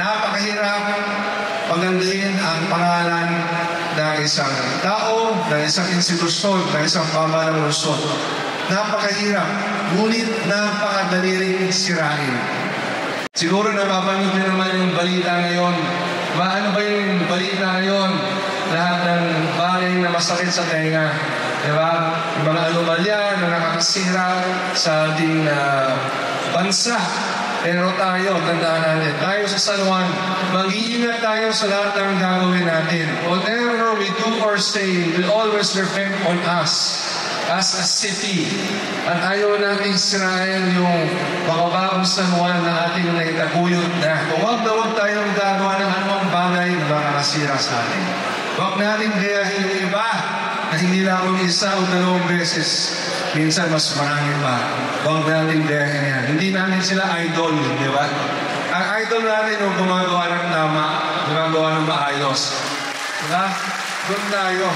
Napakahirap pagandahin ang pangalan ng isang tao, ng isang institusyon, ng isang pamahalang lungsod. Napakahirap, ngunit napakadali rin sirain. Siguro napapanood niyo naman yung balita ngayon. Ano ba yung balita ngayon? Lahat ng bagay na masakit sa tenga. Diba? Yung mga anomalya na nakakasira sa ating bansa. Pero tayo, tandaan natin, tayo sa San Juan, mag-iingat tayo sa lahat ng gagawin natin. Whatever we do or say will always reflect on us as a city. At ayaw natin sirain yung makabagong San Juan na ating naitaguyod na. Kung wag tayong gagawa ng anumang bagay na makakasira sa atin. Huwag natin gayahin yung iba na hindi lamang isa o dalawang beses. Minsan mas marami pa. Huwag natin gayahin yan. Hindi natin sila idol, di ba? Ang idol natin yung gumagawa ng tama, gumagawa ng maayos. Diba? Doon tayo.